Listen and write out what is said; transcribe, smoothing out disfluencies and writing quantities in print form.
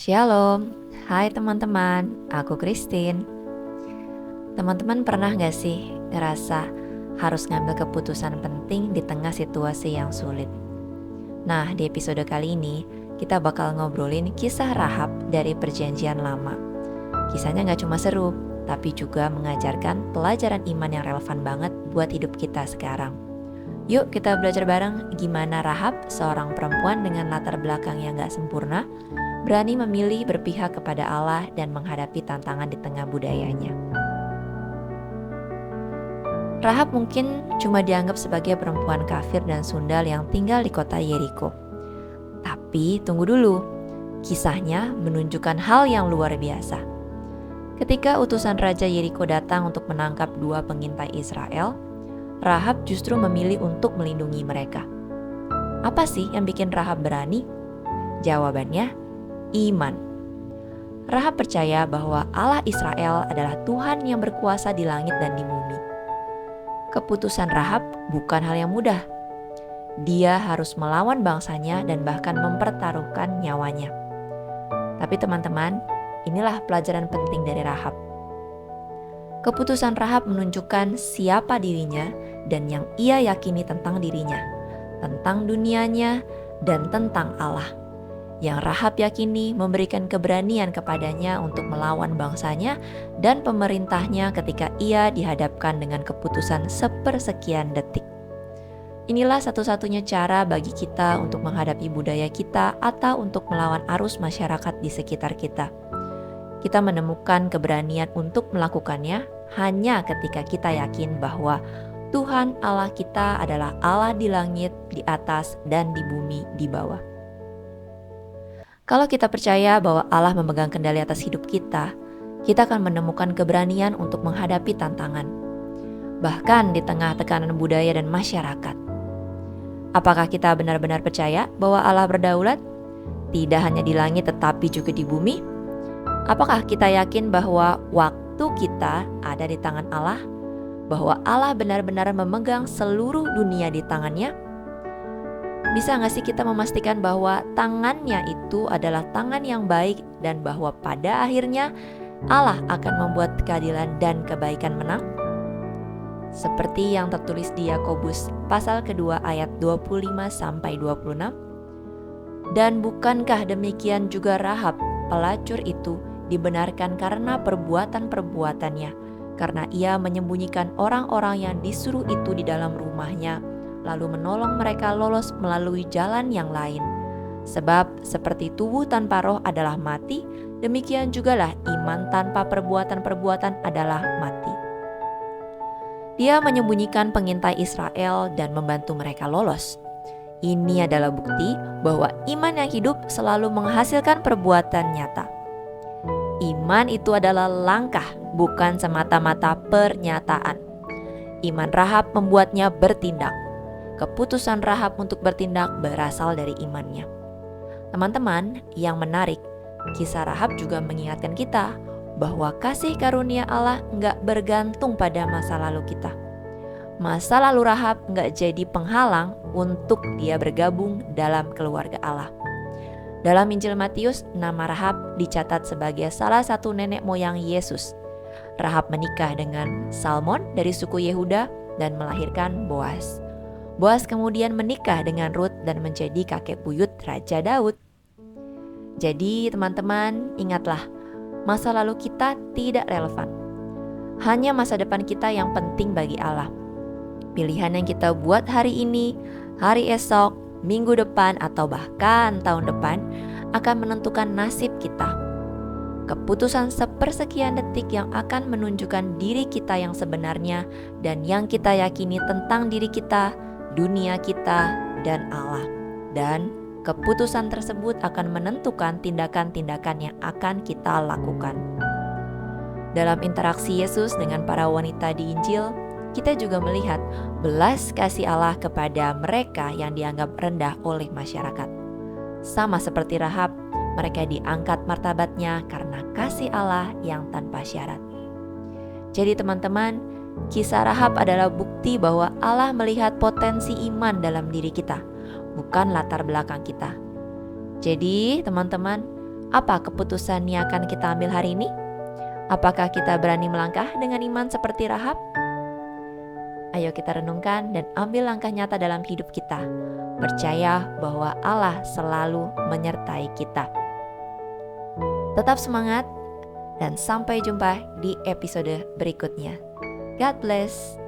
Shalom, hai teman-teman, aku Christine. Teman-teman pernah gak sih ngerasa harus ngambil keputusan penting di tengah situasi yang sulit? Nah, di episode kali ini kita bakal ngobrolin kisah Rahab dari Perjanjian Lama. Kisahnya gak cuma seru, tapi juga mengajarkan pelajaran iman yang relevan banget buat hidup kita sekarang. Yuk kita belajar bareng gimana Rahab, seorang perempuan dengan latar belakang yang gak sempurna, berani memilih berpihak kepada Allah dan menghadapi tantangan di tengah budayanya. Rahab mungkin cuma dianggap sebagai perempuan kafir dan sundal yang tinggal di kota Yeriko. Tapi tunggu dulu, kisahnya menunjukkan hal yang luar biasa. Ketika utusan Raja Yeriko datang untuk menangkap 2 pengintai Israel, Rahab justru memilih untuk melindungi mereka. Apa sih yang bikin Rahab berani? Jawabannya, iman. Rahab percaya bahwa Allah Israel adalah Tuhan yang berkuasa di langit dan di bumi. Keputusan Rahab bukan hal yang mudah. Dia harus melawan bangsanya dan bahkan mempertaruhkan nyawanya. Tapi teman-teman, inilah pelajaran penting dari Rahab. Keputusan Rahab menunjukkan siapa dirinya dan yang ia yakini tentang dirinya, tentang dunianya, dan tentang Allah. Yang Rahab yakini memberikan keberanian kepadanya untuk melawan bangsanya dan pemerintahnya ketika ia dihadapkan dengan keputusan sepersekian detik. Inilah satu-satunya cara bagi kita untuk menghadapi budaya kita atau untuk melawan arus masyarakat di sekitar kita. Kita menemukan keberanian untuk melakukannya hanya ketika kita yakin bahwa Tuhan Allah kita adalah Allah di langit, di atas, dan di bumi di bawah. Kalau kita percaya bahwa Allah memegang kendali atas hidup kita akan menemukan keberanian untuk menghadapi tantangan, bahkan di tengah tekanan budaya dan masyarakat. Apakah kita benar-benar percaya bahwa Allah berdaulat? Tidak hanya di langit tetapi juga di bumi? Apakah kita yakin bahwa waktu kita ada di tangan Allah? Bahwa Allah benar-benar memegang seluruh dunia di tangannya? Bisa gak sih kita memastikan bahwa tangannya itu adalah tangan yang baik dan bahwa pada akhirnya Allah akan membuat keadilan dan kebaikan menang? Seperti yang tertulis di Yakobus pasal kedua ayat 25-26. Dan bukankah demikian juga Rahab, pelacur itu, dibenarkan karena perbuatan-perbuatannya, karena ia menyembunyikan orang-orang yang disuruh itu di dalam rumahnya, lalu menolong mereka lolos melalui jalan yang lain. Sebab seperti tubuh tanpa roh adalah mati, demikian jugalah iman tanpa perbuatan-perbuatan adalah mati. Dia menyembunyikan pengintai Israel dan membantu mereka lolos. Ini adalah bukti bahwa iman yang hidup selalu menghasilkan perbuatan nyata. Iman itu adalah langkah, bukan semata-mata pernyataan. Iman Rahab membuatnya bertindak. Keputusan Rahab untuk bertindak berasal dari imannya. Teman-teman, yang menarik, kisah Rahab juga mengingatkan kita bahwa kasih karunia Allah nggak bergantung pada masa lalu kita. Masa lalu Rahab nggak jadi penghalang untuk dia bergabung dalam keluarga Allah. Dalam Injil Matius, nama Rahab dicatat sebagai salah satu nenek moyang Yesus. Rahab menikah dengan Salmon dari suku Yehuda dan melahirkan Boas. Boas kemudian menikah dengan Rut dan menjadi kakek buyut Raja Daud. Jadi teman-teman, ingatlah, masa lalu kita tidak relevan. Hanya masa depan kita yang penting bagi Allah. Pilihan yang kita buat hari ini, hari esok, minggu depan, atau bahkan tahun depan akan menentukan nasib kita. Keputusan sepersekian detik yang akan menunjukkan diri kita yang sebenarnya dan yang kita yakini tentang diri kita, dunia kita, dan Allah. Dan keputusan tersebut akan menentukan tindakan-tindakan yang akan kita lakukan. Dalam interaksi Yesus dengan para wanita di Injil, kita juga melihat belas kasih Allah kepada mereka yang dianggap rendah oleh masyarakat. Sama seperti Rahab, mereka diangkat martabatnya karena kasih Allah yang tanpa syarat. Jadi teman-teman, kisah Rahab adalah bukti bahwa Allah melihat potensi iman dalam diri kita, bukan latar belakang kita. Jadi teman-teman, Apa keputusan yang akan kita ambil hari ini? Apakah kita berani melangkah dengan iman seperti Rahab? Ayo kita renungkan dan ambil langkah nyata dalam hidup kita. Percaya bahwa Allah selalu menyertai kita. Tetap semangat dan sampai jumpa di episode berikutnya. God bless.